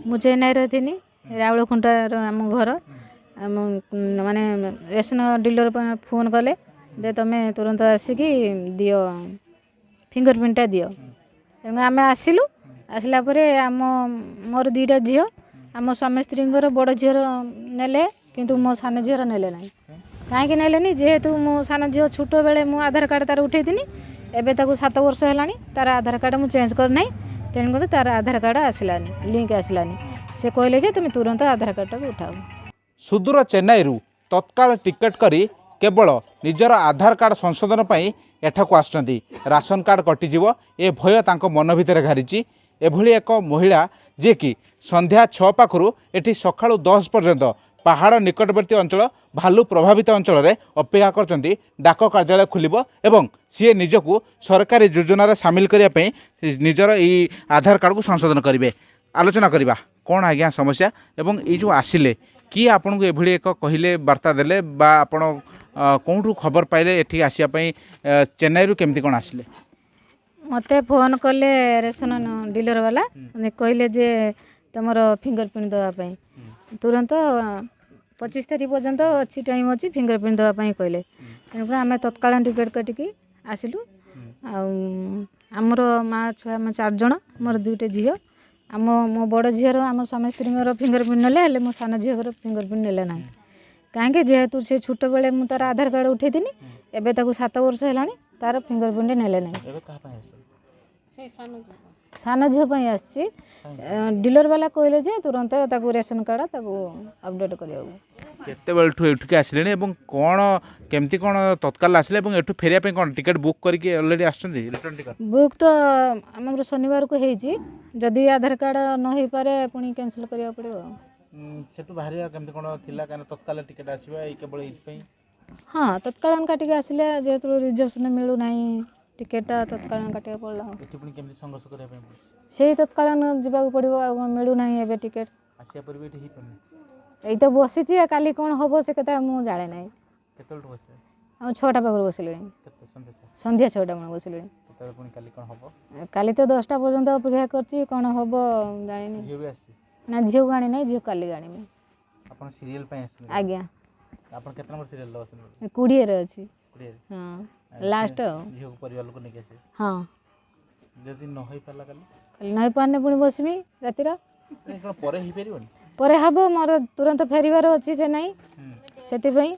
ମୁଁ ଚେନ୍ନାଇରେ ଥିଲି ରାଉଳଖୁଣ୍ଟାର ଆମ ଘର ମାନେ ରେସନ ଡିଲର ଫୋନ୍ କଲେ ଯେ ତମେ ତୁରନ୍ତ ଆସିକି ଦିଅ ଫିଙ୍ଗର ପ୍ରିଣ୍ଟଟା ଦିଅ। ତେଣୁ ଆମେ ଆସିଲୁ। ଆସିଲା ପରେ ମୋର ଦୁଇଟା ଝିଅ ଆମ ସ୍ୱାମୀ ସ୍ତ୍ରୀଙ୍କର ବଡ଼ ଝିଅର ନେଲେ କିନ୍ତୁ ମୋ ସାନ ଝିଅର ନେଲେ ନାହିଁ। କାହିଁକି ନେଲେନି? ଯେହେତୁ ମୋ ସାନ ଝିଅ ଛୋଟ ବେଳେ ମୁଁ ଆଧାର କାର୍ଡ଼ ତାର ଉଠେଇଥିଲି। ଏବେ ତାକୁ 7 ବର୍ଷ ହେଲାଣି, ତାର ଆଧାର କାର୍ଡ଼ ମୁଁ ଚେଞ୍ଜ କରିନାହିଁ। ତେଣୁକରି ତାର ଆଧାର କାର୍ଡ଼ ଆସିଲାନି, ଲିଙ୍କ ଆସିଲାନି। ସେ କହିଲେ ଯେ ତୁମେ ତୁରନ୍ତ ଆଧାର କାର୍ଡ଼ଟାକୁ ଉଠାଅ। ସୁଦୂର ଚେନ୍ନାଇରୁ ତତ୍କାଳ ଟିକେଟ୍ କରି କେବଳ ନିଜର ଆଧାର କାର୍ଡ଼ ସଂଶୋଧନ ପାଇଁ ଏଠାକୁ ଆସୁଛନ୍ତି। ରାସନ କାର୍ଡ଼ କଟିଯିବ ଏ ଭୟ ତାଙ୍କ ମନ ଭିତରେ ଘାରିଛି। ଏଭଳି ଏକ ମହିଳା ଯିଏକି ସନ୍ଧ୍ୟା 6 ପାଖରୁ ଏଠି ସକାଳୁ 10 ପର୍ଯ୍ୟନ୍ତ ପାହାଡ଼ ନିକଟବର୍ତ୍ତୀ ଅଞ୍ଚଳ ଭାଲୁ ପ୍ରଭାବିତ ଅଞ୍ଚଳରେ ଅପେକ୍ଷା କରୁଛନ୍ତି ଡାକ କାର୍ଯ୍ୟାଳୟ ଖୋଲିବ ଏବଂ ସିଏ ନିଜକୁ ସରକାରୀ ଯୋଜନାରେ ସାମିଲ କରିବା ପାଇଁ ନିଜର এই ଆଧାର କାର୍ଡ଼କୁ ସଂଶୋଧନ କରିବେ। ଆଲୋଚନା କରିବା କ'ଣ ଆଜ୍ଞା ସମସ୍ୟା ଏବଂ ଏଇ ଯେଉଁ ଆସିଲେ କିଏ ଆପଣଙ୍କୁ ଏଭଳି ଏକ କହିଲେ ବାର୍ତ୍ତା ଦେଲେ ବା ଆପଣ କେଉଁଠୁ ଖବର ପାଇଲେ ଏଠିକି ଆସିବା ପାଇଁ ଚେନ୍ନାଇରୁ କେମିତି କ'ଣ ଆସିଲେ? ମୋତେ ଫୋନ୍ କଲେ ରେସନ ଡିଲର ବାଲା କହିଲେ ଯେ ତୁମର ଫିଙ୍ଗର ପ୍ରିଣ୍ଟ ଦେବା ପାଇଁ ତୁରନ୍ତ 25 ତାରିଖ ପର୍ଯ୍ୟନ୍ତ ଅଛି, ଟାଇମ୍ ଅଛି, ଫିଙ୍ଗର ପ୍ରିଣ୍ଟ ଦେବା ପାଇଁ କହିଲେ। ତେଣୁକରି ଆମେ ତତ୍କାଳ ଟିକେଟ୍ କାଟିକି ଆସିଲୁ। ଆଉ ଆମର ମା ଛୁଆ ଆମେ 4 ଜଣ, ମୋର 2ଟି ଝିଅ। ମୋ ବଡ଼ ଝିଅର ଆମ ସ୍ୱାମୀ ସ୍ତ୍ରୀଙ୍କର ଫିଙ୍ଗର ପ୍ରିଣ୍ଟ ନେଲେ, ହେଲେ ମୋ ସାନ ଝିଅର ଫିଙ୍ଗର ପ୍ରିଣ୍ଟ ନେଲେ ନାହିଁ। କାହିଁକି? ଯେହେତୁ ସେ ଛୋଟବେଳେ ମୁଁ ତାର ଆଧାର କାର୍ଡ଼ ଉଠେଇଥିଲି, ଏବେ ତାକୁ 7 ବର୍ଷ ହେଲାଣି, ତାର ଫିଙ୍ଗର ପ୍ରିଣ୍ଟ ନେଲେ ନାହିଁ। ସାନ ଝିଅ ପାଇଁ ଆସିଛି। ଡିଲର ବାଲା କହିଲେ ଯେ ତୁରନ୍ତ ତାକୁ ରେସନ କାର୍ଡ଼ ତାକୁ ଅପଡେଟ୍ କରିବାକୁ। କେତେବେଳଠୁ ଏଠିକି ଆସିଲେଣି ଏବଂ କ'ଣ କେମିତି କ'ଣ ତତ୍କାଳ ଆସିଲେ ଏବଂ ଏଠୁ ଫେରିବା ପାଇଁ କ'ଣ ଟିକେଟ୍ ବୁକ୍ କରିକି ଅଲରେଡ଼ି ଆସିଛନ୍ତି? ରିଟର୍ନ ଟିକେଟ୍ ବୁକ୍ ତ ଆମର ଶନିବାରକୁ ହେଇଛି। ଯଦି ଆଧାର କାର୍ଡ଼ ନ ହେଇପାରେ ପୁଣି କ୍ୟାନସଲ୍ କରିବାକୁ ପଡ଼ିବ। ସେଠୁ ବାହାରିବା କେମିତି କ'ଣ ଥିଲା? କାରଣ ତତ୍କାଳ ଟିକେଟ୍ ଆସିବା ଏଇ କେବଳ ଏଇଥିପାଇଁ। ହଁ, ତତ୍କାଳ କାଟିକି ଆସିଲେ ଯେହେତୁ ରିଜର୍ଭେସନ୍ ମିଳୁନାହିଁ ଟିକେଟଟା ତତ୍କାଳ କାଟିବାକୁ ପଡ଼ିଲା। ଏଠି ପୁଣି କେମିତି ସଂଘର୍ଷ କରିବା ପାଇଁ ପଡ଼ୁଛି? ସେଇ ତତ୍କାଳ ଯିବାକୁ ପଡ଼ିବ। ଆଉ ମିଳୁନାହିଁ ଏବେ ଟିକେଟ। ଆସିବା ପରେ ବି ଏଠି ହେଇପାରୁନି। ଏଇ ତ ବସିଛି, କାଲି କ'ଣ ହେବ ସେ କଥା ମୁଁ ଜାଣେ ନାହିଁ। କେତେବେଳଠୁ ବସିଲେ? ଆଉ 6ଟା ପାଖରୁ ବସିଲେଣି। ସନ୍ଧ୍ୟା 6ଟା ବେଳକୁ ବସିଲେଣି। କେତେବେଳେ ପୁଣି କାଲି କ'ଣ ହେବ? କାଲି ତ 10ଟା ପର୍ଯ୍ୟନ୍ତ ଅପେକ୍ଷା କରିଛି, କ'ଣ ହେବ ଜାଣିନି। ଝିଅ ବି ଆସିଛି? ନା, ଝିଅକୁ ଆଣି ନାହିଁ, ଝିଅ କାଲି ଆଣିବି। ଆପଣ ସିରିଏଲ୍ ପାଇଁ ଆସିଲେ? ଆଜ୍ଞା। ଆପଣ କେତେ ନମ୍ବର ସିରିଏଲ୍ ଅଛନ୍ତି? 20ରେ ଅଛି। 20? ହଁ, ଲାଷ୍ଟ। ଝିଅକୁ ପରିବାର ଲୋକ ନେଇକି ଆସିବେ? ହଁ। ଯଦି ନ ହେଇପାରିଲା କାଲି? କାଲି ନ ହେଇପାରିଲେ ପୁଣି ବସିବି ରାତିର। କ'ଣ ପରେ ହେଇପାରିବନି? ପରେ ହେବ, ମୋର ତୁରନ୍ତ ଫେରିବାର ଅଛି ଯେ ନାହିଁ, ସେଥିପାଇଁ।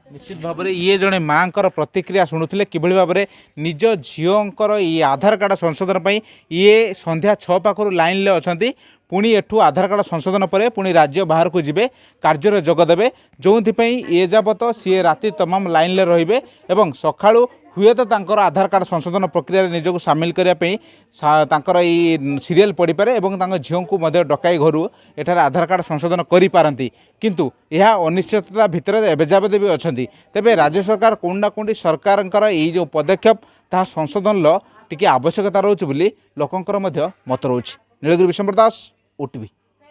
ନିଶ୍ଚିତ ଭାବରେ ଇଏ ଜଣେ ମାଙ୍କର ପ୍ରତିକ୍ରିୟା ଶୁଣୁଥିଲେ କିଭଳି ଭାବରେ ନିଜ ଝିଅଙ୍କର ଇ ଆଧାର କାର୍ଡ଼ ସଂଶୋଧନ ପାଇଁ ଇଏ ସନ୍ଧ୍ୟା 6 ପାଖରୁ ଲାଇନ୍ରେ ଅଛନ୍ତି। ପୁଣି ଏଠୁ ଆଧାର କାର୍ଡ଼ ସଂଶୋଧନ ପରେ ପୁଣି ରାଜ୍ୟ ବାହାରକୁ ଯିବେ, କାର୍ଯ୍ୟରେ ଯୋଗ ଦେବେ, ଯେଉଁଥିପାଇଁ ଏ ଯାବତ ସିଏ ରାତି ତମାମ ଲାଇନ୍ରେ ରହିବେ ଏବଂ ସକାଳୁ ହୁଏତ ତାଙ୍କର ଆଧାର କାର୍ଡ଼ ସଂଶୋଧନ ପ୍ରକ୍ରିୟାରେ ନିଜକୁ ସାମିଲ କରିବା ପାଇଁ ତାଙ୍କର ଏଇ ସିରିଏଲ୍ ପଡ଼ିପାରେ ଏବଂ ତାଙ୍କ ଝିଅଙ୍କୁ ମଧ୍ୟ ଡକାଇ ଘରୁ ଏଠାରେ ଆଧାର କାର୍ଡ଼ ସଂଶୋଧନ କରିପାରନ୍ତି। କିନ୍ତୁ ଏହା ଅନିଶ୍ଚିତତା ଭିତରେ ଏବେ ଯାବତ ବି ଅଛନ୍ତି। ତେବେ ରାଜ୍ୟ ସରକାର କେଉଁଠି ନା କେଉଁଠି ସରକାରଙ୍କର ଏଇ ଯେଉଁ ପଦକ୍ଷେପ ତାହା ସଂଶୋଧନର ଟିକେ ଆବଶ୍ୟକତା ରହୁଛି ବୋଲି ଲୋକଙ୍କର ମଧ୍ୟ ମତ ରହୁଛି। ନୀଳଗିରି ବିଶ୍ୱମ୍ବର ଦାସ, OTV।